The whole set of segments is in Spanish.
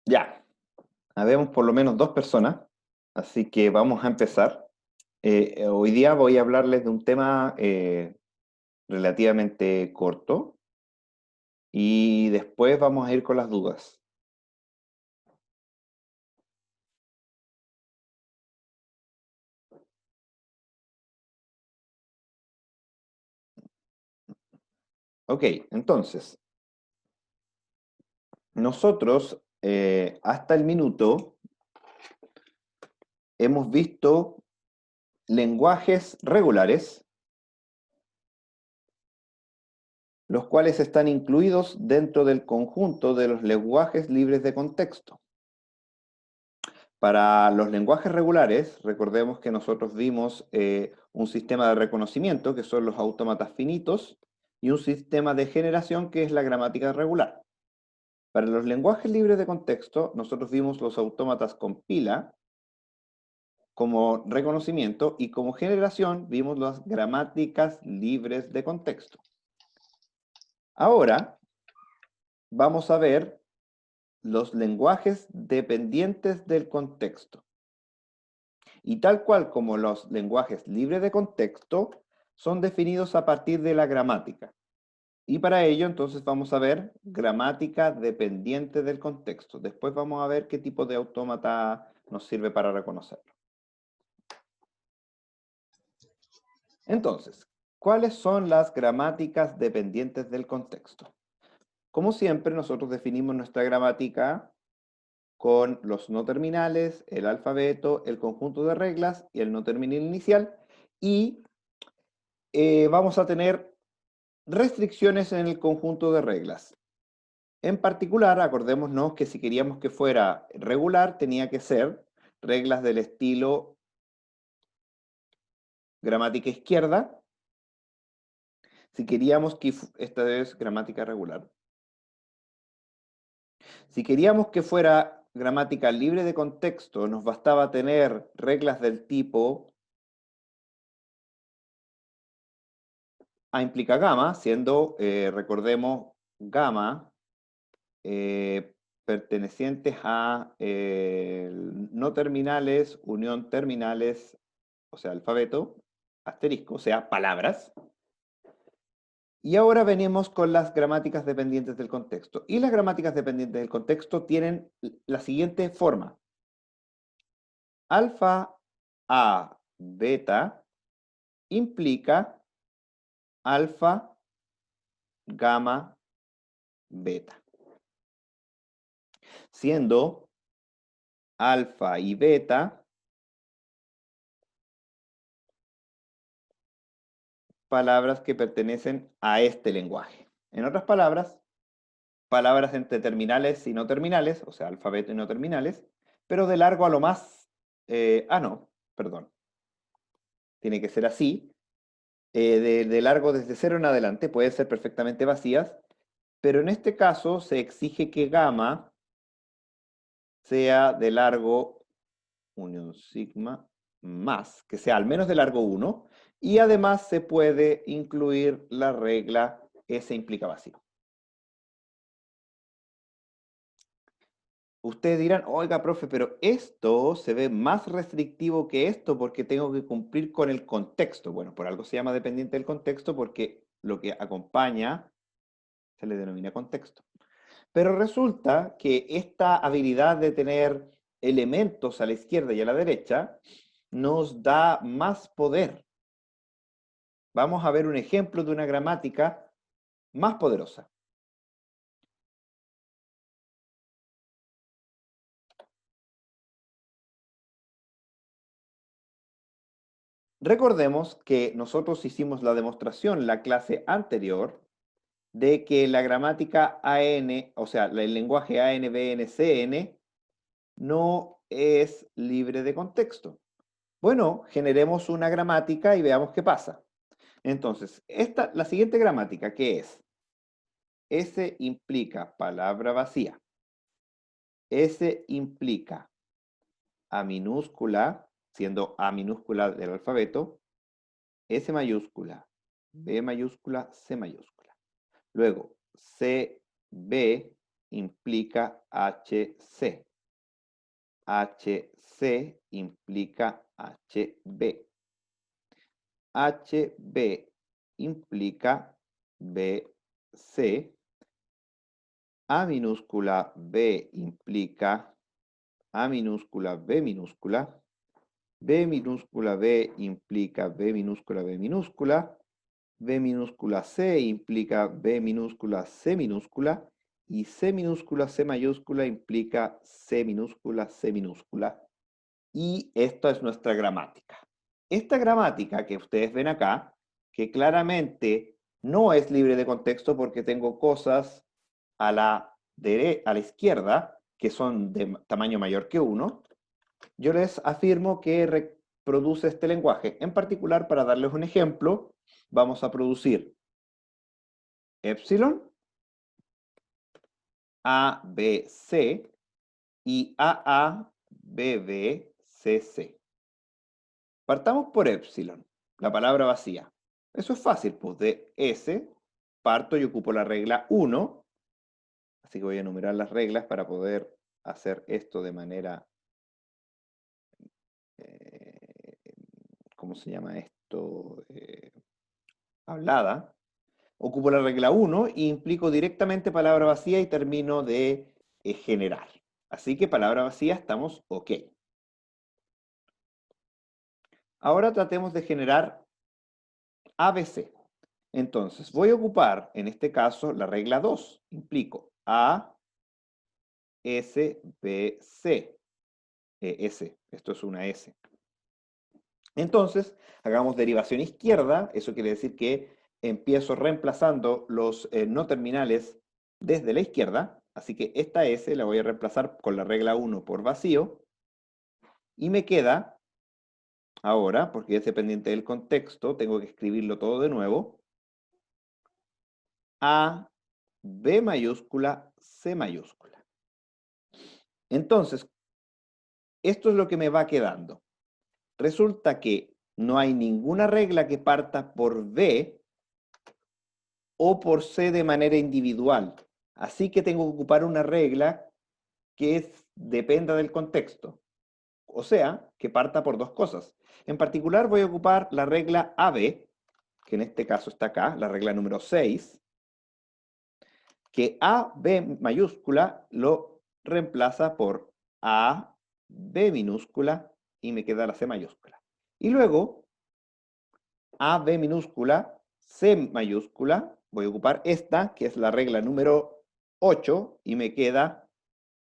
Ya, habemos por lo menos dos personas, así que vamos a empezar. Hoy día voy a hablarles de un tema relativamente corto y después vamos a ir con las dudas. Ok, entonces, nosotros hasta el minuto hemos visto lenguajes regulares, los cuales están incluidos dentro del conjunto de los lenguajes libres de contexto. Para los lenguajes regulares, recordemos que nosotros vimos un sistema de reconocimiento, que son los autómatas finitos, y un sistema de generación, que es la gramática regular. Para los lenguajes libres de contexto, nosotros vimos los autómatas con pila como reconocimiento, y como generación vimos las gramáticas libres de contexto. Ahora vamos a ver los lenguajes dependientes del contexto. Y tal cual como los lenguajes libres de contexto, son definidos a partir de la gramática. Y para ello, entonces, vamos a ver gramática dependiente del contexto. Después vamos a ver qué tipo de autómata nos sirve para reconocerlo. Entonces, ¿cuáles son las gramáticas dependientes del contexto? Como siempre, nosotros definimos nuestra gramática con los no terminales, el alfabeto, el conjunto de reglas y el no terminal inicial. Y vamos a tener restricciones en el conjunto de reglas. En particular, acordémonos que si queríamos que fuera regular, tenía que ser reglas del estilo gramática izquierda. Si queríamos que esta es gramática regular. Si queríamos que fuera gramática libre de contexto, nos bastaba tener reglas del tipo A implica gamma, siendo, recordemos, gamma pertenecientes a no terminales, unión terminales, o sea, alfabeto, asterisco, o sea, palabras. Y ahora venimos con las gramáticas dependientes del contexto. Y las gramáticas dependientes del contexto tienen la siguiente forma. Alfa a beta implica alfa, gamma, beta. Siendo alfa y beta palabras que pertenecen a este lenguaje. En otras palabras, palabras entre terminales y no terminales, o sea, alfabeto y no terminales, pero de largo a lo más, no, perdón, tiene que ser así, de largo desde cero en adelante, pueden ser perfectamente vacías, pero en este caso se exige que gamma sea de largo unión sigma más, que sea al menos de largo 1, y además se puede incluir la regla S implica vacío. Ustedes dirán, oiga, profe, pero esto se ve más restrictivo que esto porque tengo que cumplir con el contexto. Bueno, por algo se llama dependiente del contexto, porque lo que acompaña se le denomina contexto. Pero resulta que esta habilidad de tener elementos a la izquierda y a la derecha nos da más poder. Vamos a ver un ejemplo de una gramática más poderosa. Recordemos que nosotros hicimos la demostración en la clase anterior de que la gramática AN, o sea, el lenguaje ANBNCN, no es libre de contexto. Bueno, generemos una gramática y veamos qué pasa. Entonces, la siguiente gramática, ¿qué es? S implica palabra vacía. S implica A minúscula, siendo A minúscula del alfabeto, S mayúscula, B mayúscula, C mayúscula. Luego, C, B, implica HC. HC implica HB. HB implica BC. A minúscula B implica A minúscula B minúscula. B minúscula B implica B minúscula B minúscula. B minúscula C implica B minúscula C minúscula. Y C minúscula C mayúscula implica C minúscula C minúscula. Y esta es nuestra gramática. Esta gramática que ustedes ven acá, que claramente no es libre de contexto porque tengo cosas a la izquierda que son de tamaño mayor que 1, yo les afirmo que reproduce este lenguaje. En particular, para darles un ejemplo, vamos a producir epsilon, A, B, C y A, B, B, C, C. Partamos por epsilon, la palabra vacía. Eso es fácil, pues de S parto y ocupo la regla 1, así que voy a enumerar las reglas para poder hacer esto de manera, ¿cómo se llama esto? Hablada. Ocupo la regla 1 y implico directamente palabra vacía y termino de generar. Así que palabra vacía estamos ok. Ahora tratemos de generar ABC. Entonces, voy a ocupar, en este caso, la regla 2. Implico A, S, B, C. S, esto es una S. Entonces, hagamos derivación izquierda. Eso quiere decir que empiezo reemplazando los no terminales desde la izquierda. Así que esta S la voy a reemplazar con la regla 1 por vacío. Y me queda, ahora, porque es dependiente del contexto, tengo que escribirlo todo de nuevo. A, B mayúscula, C mayúscula. Entonces, esto es lo que me va quedando. Resulta que no hay ninguna regla que parta por B o por C de manera individual. Así que tengo que ocupar una regla que dependa del contexto. O sea, que parta por dos cosas. En particular voy a ocupar la regla AB, que en este caso está acá, la regla número 6, que AB mayúscula lo reemplaza por A, B minúscula y me queda la C mayúscula. Y luego, A, B minúscula, C mayúscula, voy a ocupar esta, que es la regla número 8, y me queda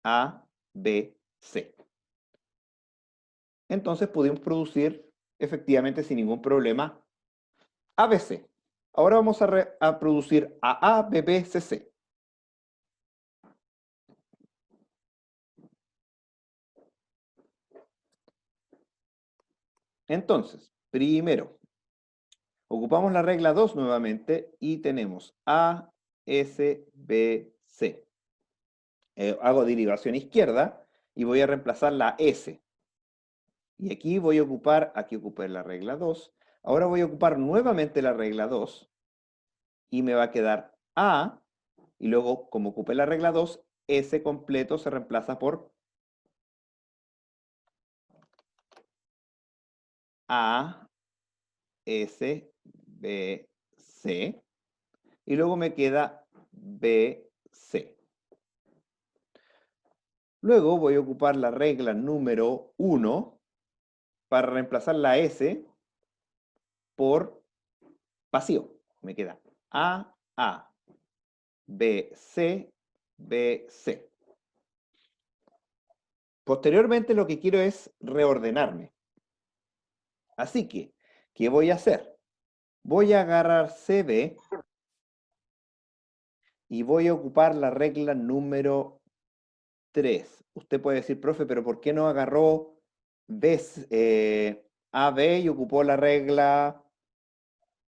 A, B, C. Entonces pudimos producir efectivamente sin ningún problema ABC. Ahora vamos a producir AA, BB, CC. Entonces, primero, ocupamos la regla 2 nuevamente y tenemos A, S, B, C. Hago derivación izquierda y voy a reemplazar la S. Y aquí voy a ocupar, aquí ocupé la regla 2. Ahora voy a ocupar nuevamente la regla 2 y me va a quedar A, y luego como ocupé la regla 2, S completo se reemplaza por A, S, B, C. Y luego me queda B, C. Luego voy a ocupar la regla número 1 para reemplazar la S por vacío. Me queda A, B, C, B, C. Posteriormente lo que quiero es reordenarme. Así que, ¿qué voy a hacer? Voy a agarrar CB y voy a ocupar la regla número 3. Usted puede decir, profe, pero ¿por qué no agarró AB y ocupó la regla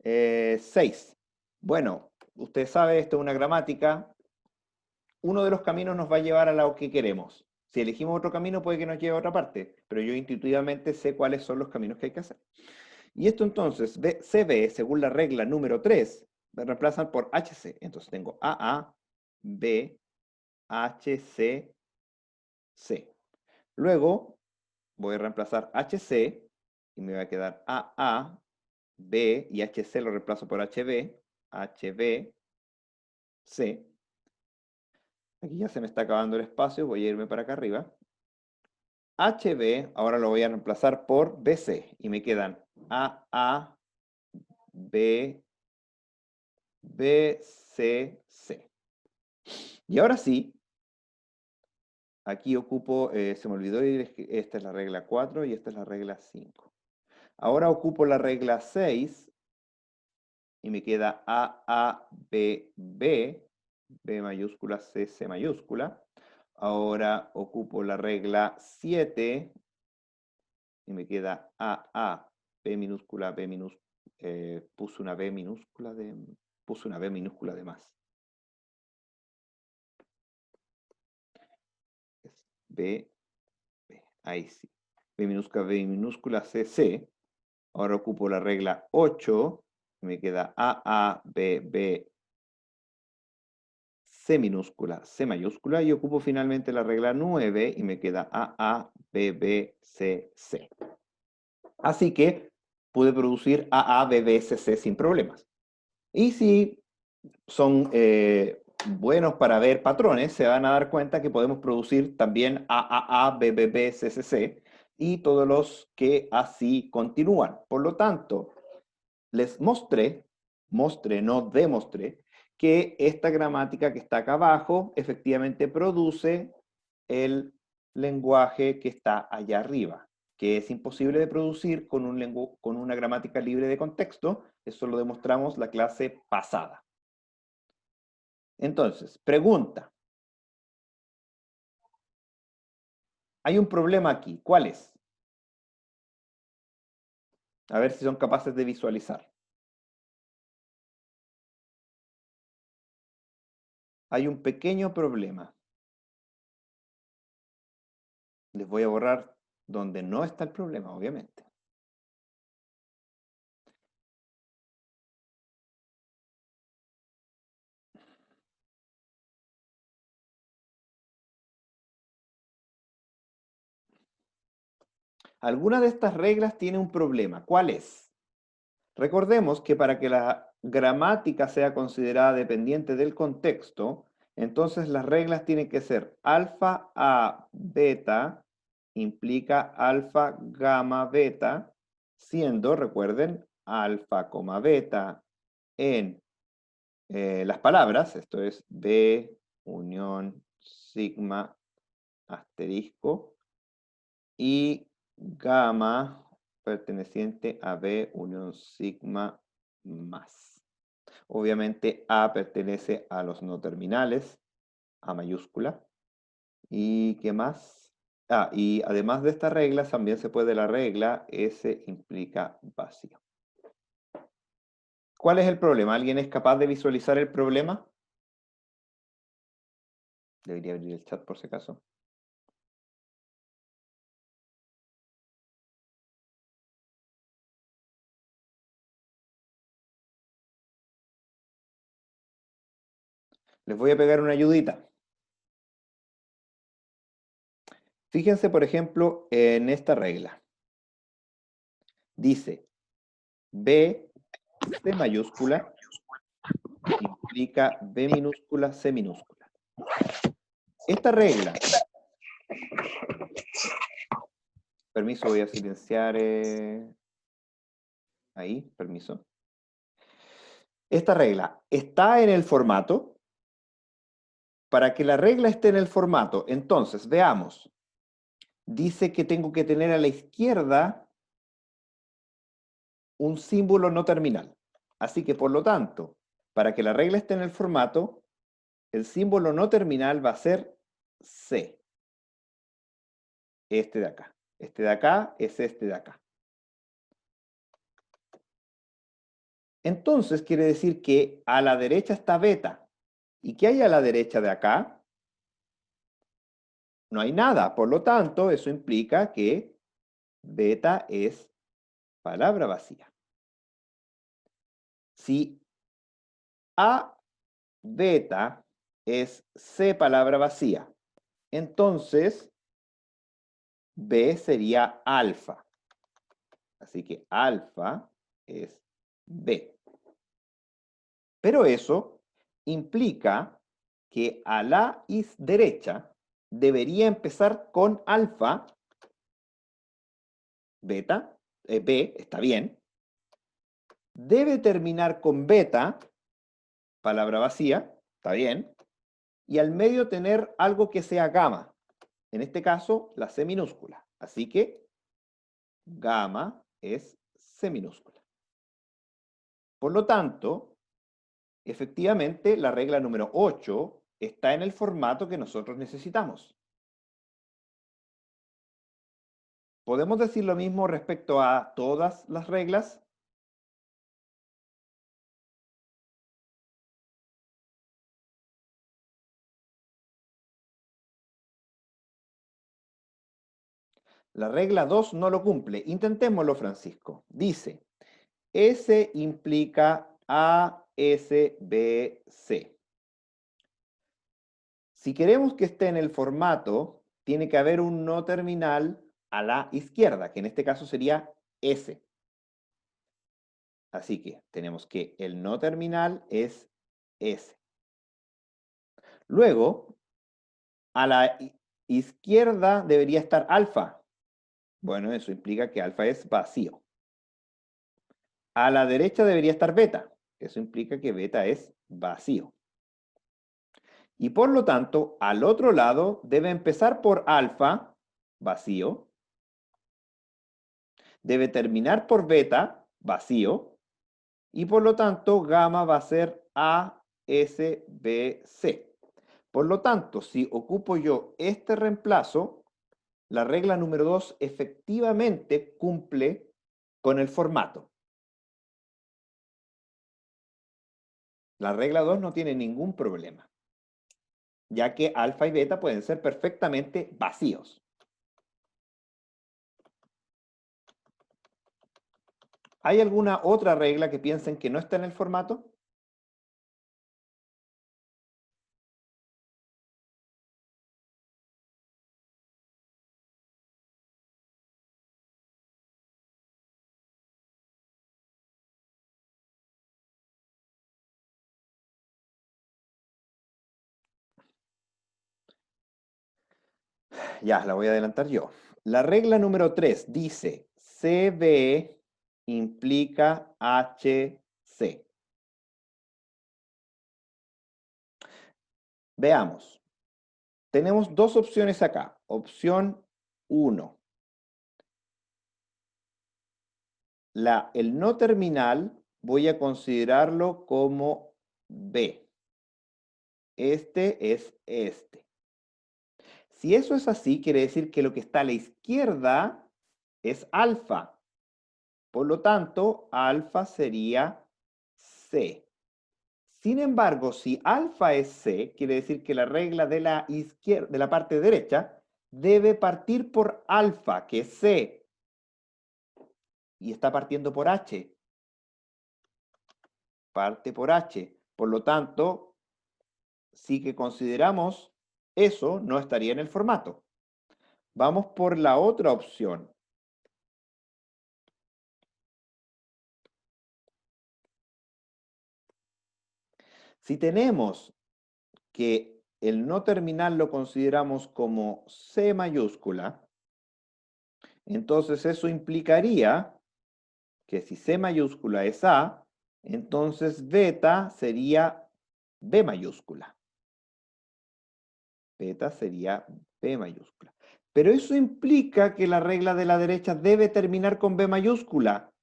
6? Bueno, usted sabe, esto es una gramática. Uno de los caminos nos va a llevar a lo que queremos. Si elegimos otro camino, puede que nos lleve a otra parte, pero yo intuitivamente sé cuáles son los caminos que hay que hacer. Y esto entonces, CB, según la regla número 3, me reemplazan por HC. Entonces tengo AA, B, HCC. Luego voy a reemplazar HC y me va a quedar AA, B, y HC lo reemplazo por HB, HB, C. Aquí ya se me está acabando el espacio, voy a irme para acá arriba. HB, ahora lo voy a reemplazar por BC, y me quedan AA, B, BCC. Y ahora sí, aquí ocupo, se me olvidó ir, esta es la regla 4 y esta es la regla 5. Ahora ocupo la regla 6 y me queda A, B, B, B mayúscula, C, C mayúscula. Ahora ocupo la regla 7 y me queda A, B minúscula, B minúscula, puse una B minúscula de más. Es B, B, ahí sí. B minúscula, C, C. Ahora ocupo la regla 8 y me queda A, B, B, C minúscula, C mayúscula, y ocupo finalmente la regla 9 y me queda A, B, B, C, C. Así que pude producir A, B, B, C, C sin problemas. Y si son buenos para ver patrones, se van a dar cuenta que podemos producir también A, B, B, B, C, C, C, y todos los que así continúan. Por lo tanto, les mostré, no demostré, que esta gramática que está acá abajo efectivamente produce el lenguaje que está allá arriba, que es imposible de producir con una gramática libre de contexto. Eso lo demostramos la clase pasada. Entonces, pregunta. Hay un problema aquí. ¿Cuál es? A ver si son capaces de visualizar. Hay un pequeño problema. Les voy a borrar donde no está el problema, obviamente. Alguna de estas reglas tiene un problema. ¿Cuál es? Recordemos que para que la gramática sea considerada dependiente del contexto, entonces las reglas tienen que ser alfa a beta implica alfa gamma beta, siendo, recuerden, alfa, beta en las palabras, esto es B, unión, sigma, asterisco, y gamma perteneciente a B, unión, sigma, más. Obviamente A pertenece a los no terminales, A mayúscula. ¿Y qué más? Y además de estas reglas, también se puede la regla S implica vacío. ¿Cuál es el problema? ¿Alguien es capaz de visualizar el problema? Debería abrir el chat por si acaso. Les voy a pegar una ayudita. Fíjense, por ejemplo, en esta regla. Dice, B, C mayúscula, implica B minúscula, C minúscula. Esta regla, permiso, voy a silenciar ahí, permiso. Esta regla está en el formato. Para que la regla esté en el formato, entonces, veamos. Dice que tengo que tener a la izquierda un símbolo no terminal. Así que, por lo tanto, para que la regla esté en el formato, el símbolo no terminal va a ser C. Este de acá. Este de acá es este de acá. Entonces, quiere decir que a la derecha está beta. ¿Y qué hay a la derecha de acá? No hay nada. Por lo tanto, eso implica que beta es palabra vacía. Si A beta es C, palabra vacía. Entonces, B sería alfa. Así que alfa es B. Pero eso implica que a la derecha debería empezar con alfa, beta, B, está bien. Debe terminar con beta, palabra vacía, está bien. Y al medio tener algo que sea gamma. En este caso, la C minúscula. Así que gamma es C minúscula. Por lo tanto, efectivamente, la regla número 8 está en el formato que nosotros necesitamos. ¿Podemos decir lo mismo respecto a todas las reglas? La regla 2 no lo cumple. Intentémoslo, Francisco. Dice, S implica A, S, B, C. Si queremos que esté en el formato, tiene que haber un no terminal a la izquierda, que en este caso sería S. Así que tenemos que el no terminal es S. Luego, a la izquierda debería estar alfa. Bueno, eso implica que alfa es vacío. A la derecha debería estar beta. Eso implica que beta es vacío. Y por lo tanto, al otro lado debe empezar por alfa, vacío. Debe terminar por beta, vacío. Y por lo tanto, gamma va a ser A, S, B, C. Por lo tanto, si ocupo yo este reemplazo, la regla número 2 efectivamente cumple con el formato. La regla 2 no tiene ningún problema, ya que alfa y beta pueden ser perfectamente vacíos. ¿Hay alguna otra regla que piensen que no está en el formato? Ya, la voy a adelantar yo. La regla número 3 dice, CB implica HC. Veamos. Tenemos dos opciones acá. Opción 1. El no terminal voy a considerarlo como B. Este es este. Si eso es así, quiere decir que lo que está a la izquierda es alfa. Por lo tanto, alfa sería C. Sin embargo, si alfa es C, quiere decir que la regla de la izquierda, de la parte derecha, debe partir por alfa, que es C, y está partiendo por H. Parte por H. Por lo tanto, si que consideramos eso, no estaría en el formato. Vamos por la otra opción. Si tenemos que el no terminal lo consideramos como C mayúscula, entonces eso implicaría que si C mayúscula es A, entonces beta sería B mayúscula. Beta sería B mayúscula. Pero eso implica que la regla de la derecha debe terminar con B mayúscula.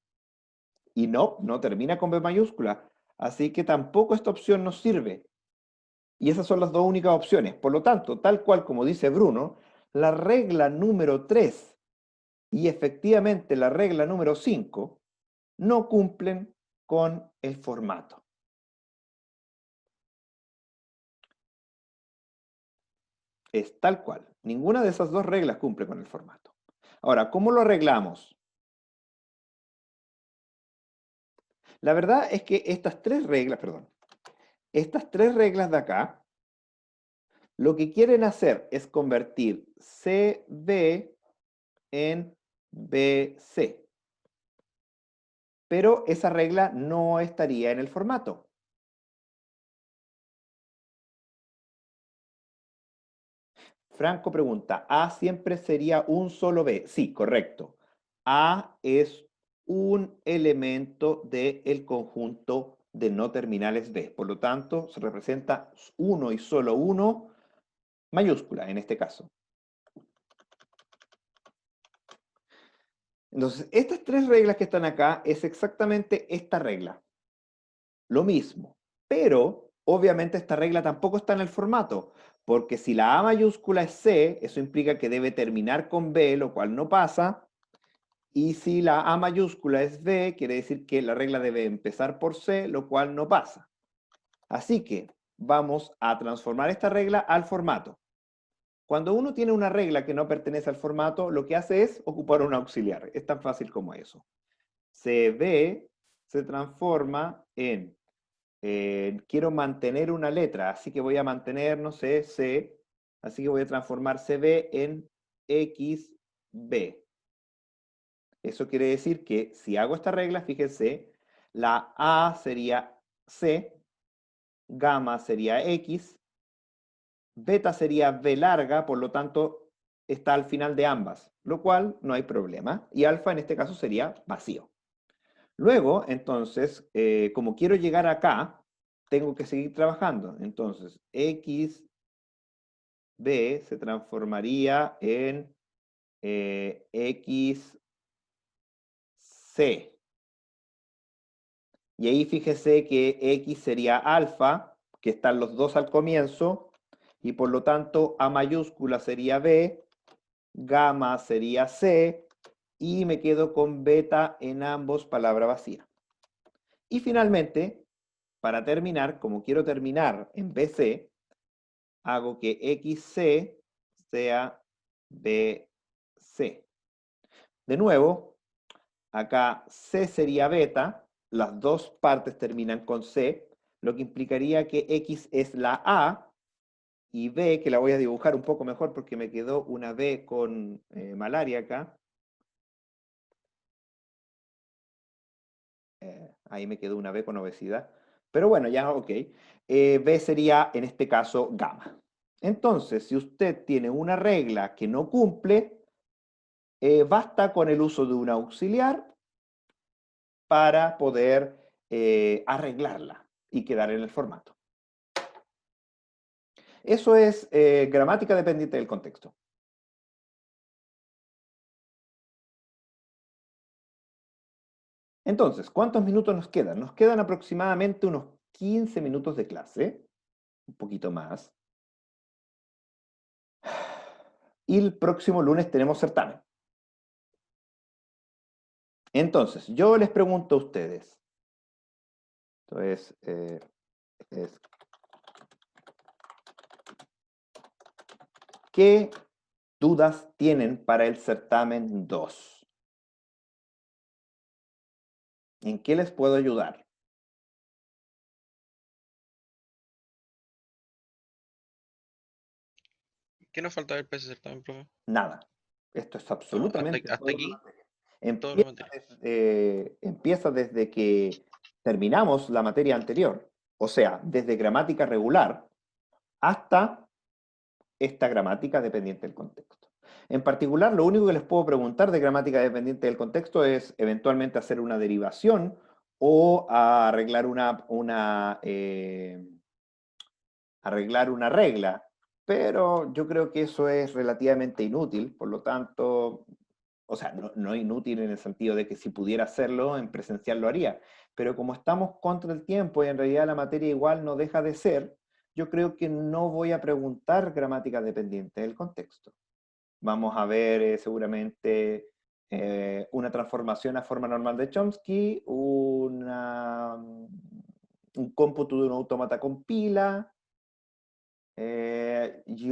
Y no termina con B mayúscula. Así que tampoco esta opción nos sirve. Y esas son las dos únicas opciones. Por lo tanto, tal cual como dice Bruno, la regla número 3 y efectivamente la regla número 5 no cumplen con el formato. Es tal cual. Ninguna de esas dos reglas cumple con el formato. Ahora, ¿cómo lo arreglamos? La verdad es que estas tres reglas de acá Lo que quieren hacer es convertir CB en BC. Pero esa regla no estaría en el formato. Franco pregunta, ¿A siempre sería un solo B? Sí, correcto. A es un elemento del conjunto de no terminales B. Por lo tanto, se representa uno y solo uno, mayúscula en este caso. Entonces, estas tres reglas que están acá es exactamente esta regla. Lo mismo. Pero, obviamente, esta regla tampoco está en el formato, porque si la A mayúscula es C, eso implica que debe terminar con B, lo cual no pasa. Y si la A mayúscula es B, quiere decir que la regla debe empezar por C, lo cual no pasa. Así que vamos a transformar esta regla al formato. Cuando uno tiene una regla que no pertenece al formato, lo que hace es ocupar un auxiliar. Es tan fácil como eso. CB se transforma en quiero mantener una letra, así que voy a mantener, no sé, C, así que voy a transformar CB en XB. Eso quiere decir que si hago esta regla, fíjense, la A sería C, gamma sería X, beta sería B larga, por lo tanto está al final de ambas, lo cual no hay problema, y alfa en este caso sería vacío. Luego, entonces, como quiero llegar acá, tengo que seguir trabajando. Entonces, XB se transformaría en XC. Y ahí fíjese que X sería alfa, que están los dos al comienzo, y por lo tanto A mayúscula sería B, gamma sería C, y me quedo con beta en ambos, palabra vacía. Y finalmente, para terminar, como quiero terminar en BC, hago que XC sea BC. De nuevo, acá C sería beta, las dos partes terminan con C, lo que implicaría que X es la A y B, que la voy a dibujar un poco mejor porque me quedó una B con malaria acá. Ahí me quedó una B con obesidad. Pero bueno, ya ok. B sería en este caso gamma. Entonces, si usted tiene una regla que no cumple, basta con el uso de un auxiliar para poder arreglarla y quedar en el formato. Eso es gramática dependiente del contexto. Entonces, ¿cuántos minutos nos quedan? Nos quedan aproximadamente unos 15 minutos de clase, un poquito más. Y el próximo lunes tenemos certamen. Entonces, yo les pregunto a ustedes. Entonces, ¿qué dudas tienen para el certamen 2? ¿En qué les puedo ayudar? ¿Qué nos falta ver para ese certamen, profe? Nada. Esto es No, absolutamente hasta todo la aquí, materia. toda la Empieza materia. empieza desde que terminamos la materia anterior, o sea, desde gramática regular hasta esta gramática dependiente del contexto. En particular, lo único que les puedo preguntar de gramática dependiente del contexto es eventualmente hacer una derivación o arreglar arreglar una regla, pero yo creo que eso es relativamente inútil, por lo tanto, o sea, no inútil en el sentido de que si pudiera hacerlo en presencial lo haría, pero como estamos contra el tiempo y en realidad la materia igual no deja de ser, yo creo que no voy a preguntar gramática dependiente del contexto. Vamos a ver seguramente una transformación a forma normal de Chomsky, un cómputo de un autómata con pila, y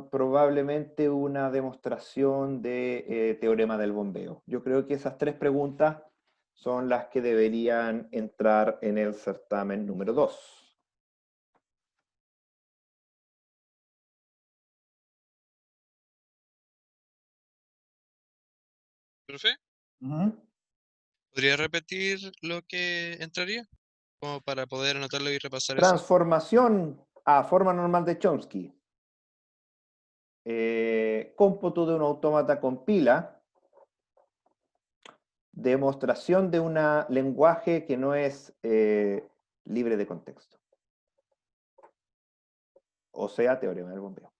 probablemente una demostración de teorema del bombeo. Yo creo que esas tres preguntas son las que deberían entrar en el certamen número 2. Profe, Ujú. ¿podría repetir lo que entraría? Como para poder anotarlo y repasar eso. Transformación a forma normal de Chomsky. Cómputo de un autómata con pila. Demostración de un lenguaje que no es libre de contexto. O sea, teorema del bombeo.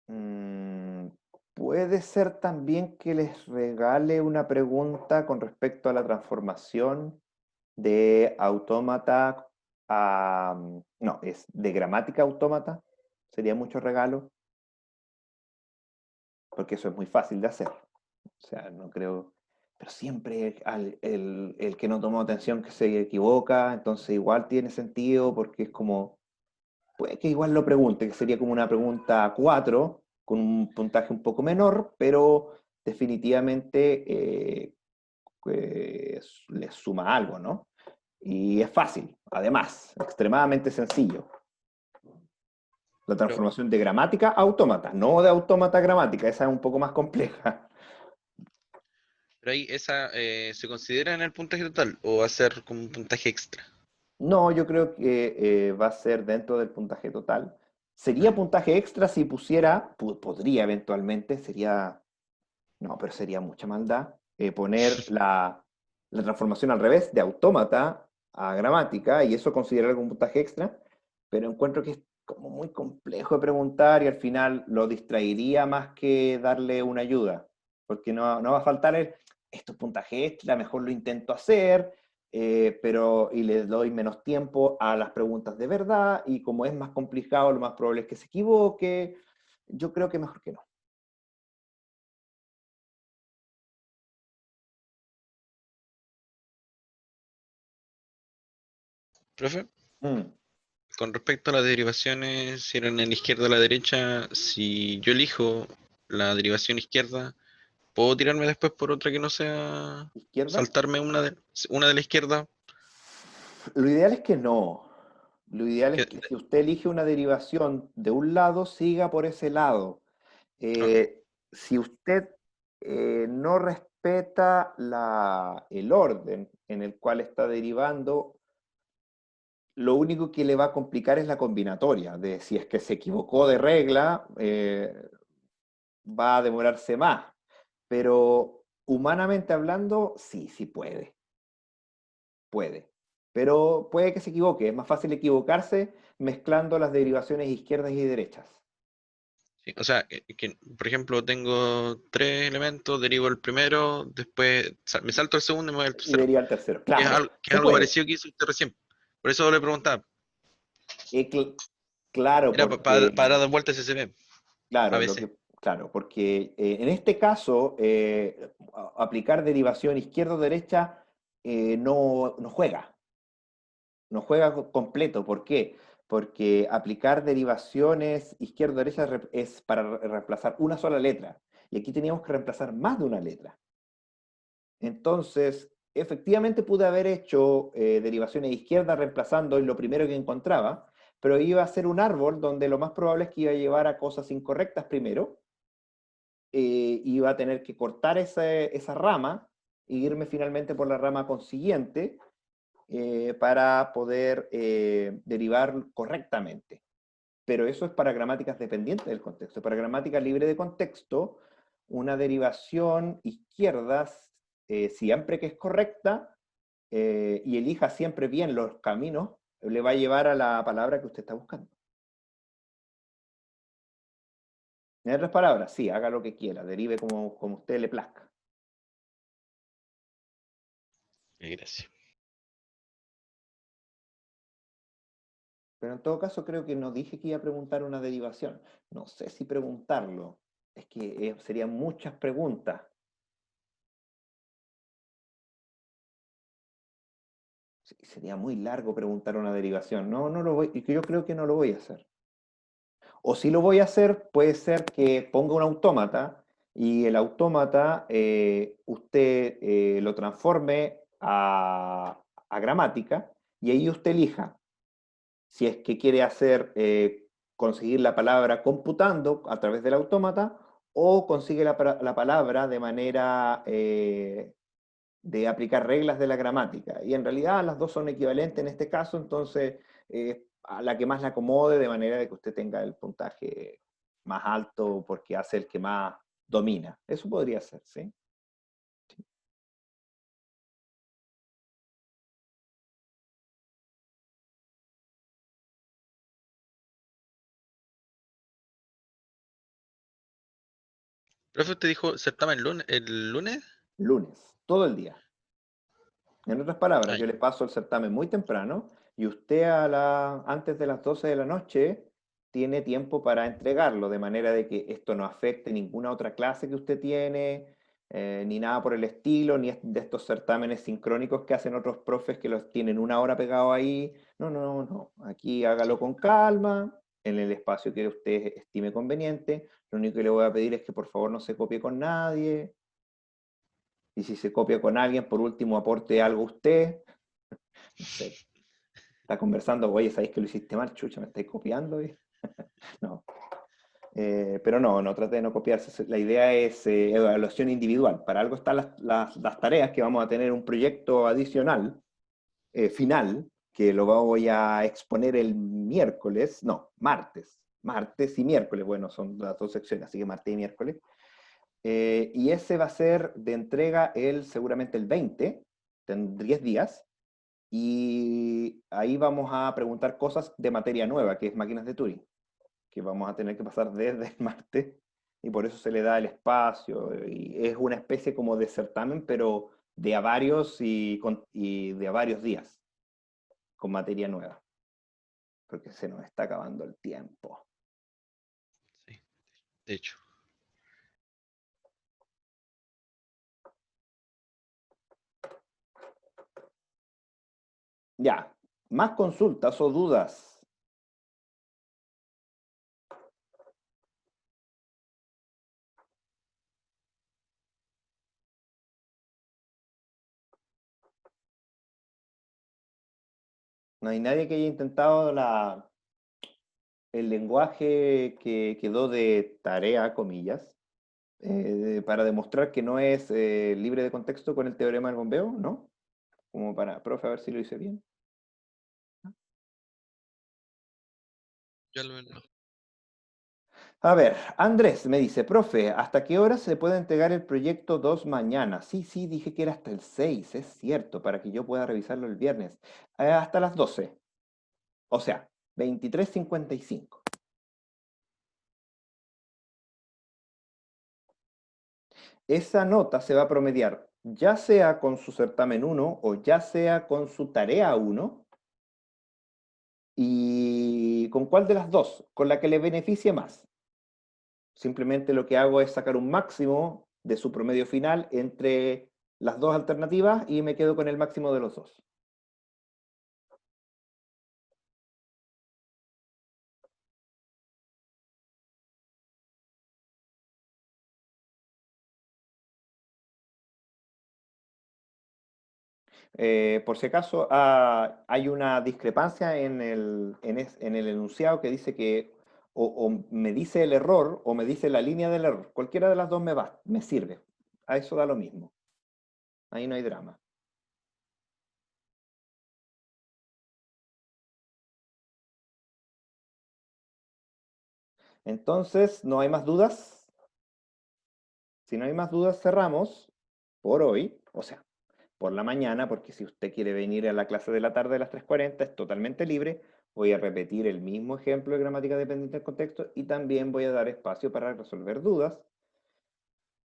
Mm, puede ser también que les regale una pregunta con respecto a la transformación de autómata a... No, es de gramática autómata. Sería mucho regalo, porque eso es muy fácil de hacer. O sea, no creo... Pero siempre el que no tomó atención que se equivoca, entonces igual tiene sentido porque es como... Puede que igual lo pregunte, que sería como una pregunta 4 con un puntaje un poco menor, pero definitivamente le suma algo, ¿no? Y es fácil, además, extremadamente sencillo. La Pero, transformación de gramática a autómata, no de autómata a gramática, esa es un poco más compleja. pero ahí esa se considera en el puntaje total o va a ser como un puntaje extra. No, yo creo que va a ser dentro del puntaje total. Sería Ah, puntaje extra si pusiera, podría eventualmente, sería, no, pero sería mucha maldad, poner la transformación al revés, de autómata a gramática, y eso considerar algún puntaje extra, pero encuentro que es como muy complejo de preguntar y al final lo distraería más que darle una ayuda, porque no va a faltar estos puntajes extra, mejor lo intento hacer, pero y le doy menos tiempo a las preguntas de verdad, y como es más complicado, lo más probable es que se equivoque. Yo creo que mejor que no. profe, Mm. con respecto a las derivaciones, si eran en la izquierda o la derecha, si yo elijo la derivación izquierda, ¿puedo tirarme después por otra que no sea ¿Izquierda? saltarme una de la izquierda? Lo ideal es que no. Lo ideal es Que- que si usted elige una derivación de un lado, siga por ese lado. ok, Si usted no respeta el orden en el cual está derivando, lo único que le va a complicar es la combinatoria, de si es que se equivocó de regla, va a demorarse más. Pero humanamente hablando, sí, sí puede. Pero puede que se equivoque. Es más fácil equivocarse mezclando las derivaciones izquierdas y derechas. sí, o sea, por ejemplo, tengo tres elementos, derivo el primero, después me salto el segundo y me voy al Y tercero. derivar tercero. Que es Claro, algo, que es se algo puede. parecido que hizo usted recién. Por eso le preguntaba. Claro, Era para porque, dar vueltas ese CSV, a claro, veces. claro, porque en este caso, aplicar derivación izquierda-derecha no juega. No juega completo. ¿Por qué? Porque aplicar derivaciones izquierda-derecha es para reemplazar una sola letra. Y aquí teníamos que reemplazar más de una letra. Entonces, efectivamente pude haber hecho derivaciones de izquierda reemplazando en lo primero que encontraba, pero iba a ser un árbol donde lo más probable es que iba a llevar a cosas incorrectas primero, iba a tener que cortar esa rama e irme finalmente por la rama consiguiente para poder derivar correctamente. Pero eso es para gramáticas dependientes del contexto. Para gramática libre de contexto, una derivación izquierda, siempre que es correcta, y elija siempre bien los caminos, le va a llevar a la palabra que usted está buscando. En otras palabras, sí, haga lo que quiera, derive como usted le plazca. Gracias. Pero en todo caso, creo que no dije que iba a preguntar una derivación. No sé si preguntarlo. Es que serían muchas preguntas. Sí, sería muy largo preguntar una derivación. No lo voy, y que yo creo que no lo voy a hacer. O si lo voy a hacer, puede ser que ponga un autómata y el autómata usted lo transforme a gramática y ahí usted elija. si es que quiere hacer, conseguir la palabra computando a través del autómata, o consigue la palabra de manera de aplicar reglas de la gramática. Y en realidad las dos son equivalentes en este caso, entonces a la que más le acomode, de manera de que usted tenga el puntaje más alto porque hace el que más domina. Eso podría ser, ¿sí? Profe, usted dijo certamen el lunes. Lunes, todo el día. En otras palabras, Ay, yo le paso el certamen muy temprano y usted antes de las 12 de la noche tiene tiempo para entregarlo, de manera de que esto no afecte ninguna otra clase que usted tiene, ni nada por el estilo, ni de estos certámenes sincrónicos que hacen otros profes que los tienen una hora pegado ahí. No, no, no, no. Aquí hágalo con calma, en el espacio que usted estime conveniente. Lo único que le voy a pedir es que por favor no se copie con nadie. Y si se copia con alguien, por último, aporte algo usted. No sé, está conversando, oye, ¿sabéis que lo hiciste mal, chucha? ¿Me estáis copiando? No. Pero no, no trate de no copiarse. La idea es evaluación individual. Para algo están las tareas, que vamos a tener un proyecto adicional, final, que lo voy a exponer el miércoles, no, martes. Martes y miércoles, bueno, son las dos secciones, así que martes y miércoles. Y ese va a ser de entrega seguramente el 20, en 10 días. Y ahí vamos a preguntar cosas de materia nueva, que es máquinas de Turing, que vamos a tener que pasar desde el martes, y por eso se le da el espacio, y es una especie como de certamen, pero de a varios y de a varios días, con materia nueva, porque se nos está acabando el tiempo. sí, de hecho. Ya, más consultas o dudas. No hay nadie que haya intentado el lenguaje que quedó de tarea, comillas, para demostrar que no es libre de contexto con el teorema del bombeo, ¿no? Como para, profe, a ver si lo hice bien. Yo al menos. A ver, Andrés me dice, profe, ¿hasta qué hora se puede entregar el proyecto 2 mañana? Sí, sí, dije que era hasta el 6, es cierto, para que yo pueda revisarlo el viernes. Hasta las 12, o sea, 23:55. Esa nota se va a promediar ya sea con su certamen 1 o ya sea con su tarea 1. ¿Y con cuál de las dos? Con la que le beneficie más. Simplemente lo que hago es sacar un máximo de su promedio final entre las dos alternativas y me quedo con el máximo de los dos. Por si acaso, hay una discrepancia en el enunciado que dice que o me dice el error o me dice la línea del error. Cualquiera de las dos me sirve. A eso da lo mismo. Ahí no hay drama. Entonces, ¿no hay más dudas? Si no hay más dudas, cerramos por hoy, o sea, por la mañana, porque si usted quiere venir a la clase de la tarde a las 3:40 es totalmente libre. Voy a repetir el mismo ejemplo de gramática dependiente del contexto y también voy a dar espacio para resolver dudas.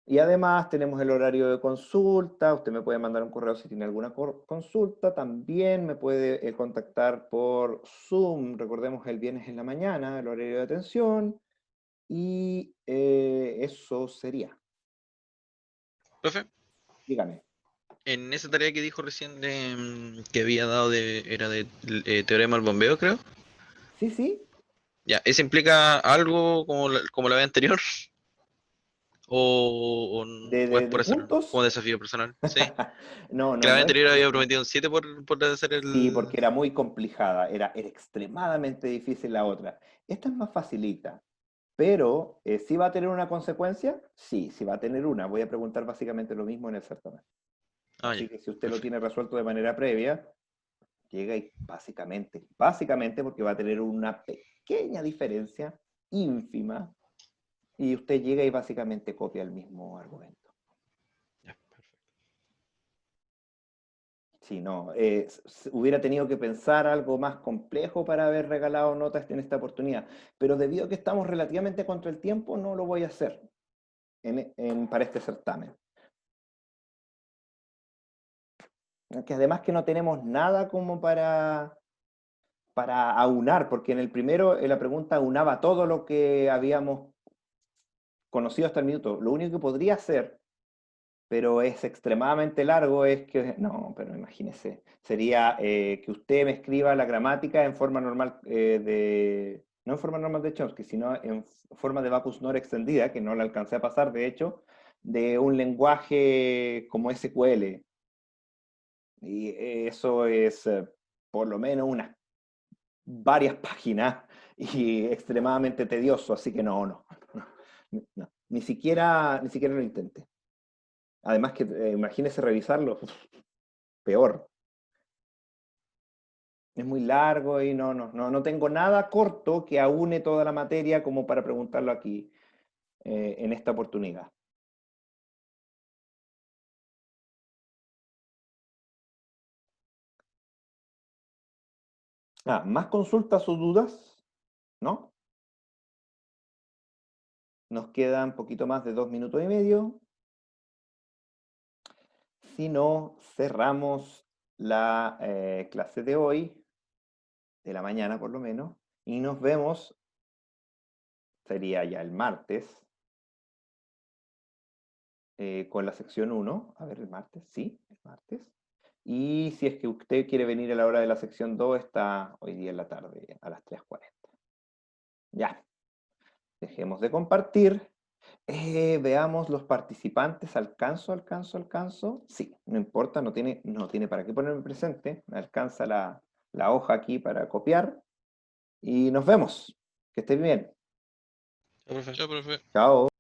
Y además tenemos el horario de consulta. Usted me puede mandar un correo si tiene alguna consulta. También me puede contactar por Zoom. Recordemos el viernes en la mañana, el horario de atención. Y eso sería. Profe, Dígame. en esa tarea que dijo recién que había dado era de teorema del bombeo, creo. Sí, sí. Ya, ¿ese implica algo como la vez anterior? O es De por hacer como puntos? desafío personal. Sí. No, Que no, la vez no es anterior había por... prometido un 7 por hacer Sí, el. porque era muy complicada, era extremadamente difícil la otra. Esta es más facilita, pero ¿sí va a tener una consecuencia? Sí, sí va a tener una. Voy a preguntar básicamente lo mismo en el certamen. Ah, ya. Así que si usted lo tiene Perfecto. resuelto de manera previa, llega y básicamente porque va a tener una pequeña diferencia, ínfima, y usted llega y básicamente copia el mismo argumento. Ya, perfecto. Si no, hubiera tenido que pensar algo más complejo para haber regalado notas en esta oportunidad, pero debido a que estamos relativamente contra el tiempo, no lo voy a hacer para este certamen. Que además que no tenemos nada como para aunar, porque en el primero la pregunta aunaba todo lo que habíamos conocido hasta el minuto. Lo único que podría hacer, pero es extremadamente largo, es que, no, pero imagínese, sería que usted me escriba la gramática en forma normal no en forma normal de Chomsky, sino en forma de Backus-Naur extendida, que no la alcancé a pasar, de hecho, de un lenguaje como SQL. Y eso es por lo menos unas varias páginas y extremadamente tedioso, así que no. Ni siquiera lo intente. Además que imagínese revisarlo, peor. Es muy largo y no tengo nada corto que aúne toda la materia como para preguntarlo aquí en esta oportunidad. Más consultas o dudas, ¿no? Nos quedan poquito más de 2 minutos y medio. Si no, cerramos la clase de hoy, de la mañana por lo menos, y nos vemos, sería ya el martes, con la sección 1. A ver, el martes, sí, el martes. Y si es que usted quiere venir a la hora de la sección 2, está hoy día en la tarde, a las 3:40. Ya, dejemos de compartir. Veamos los participantes. ¿Alcanzo? Sí, no importa, no tiene para qué ponerme presente. Me alcanza la hoja aquí para copiar. Y nos vemos. Que esté bien. Ya, profe. Chao.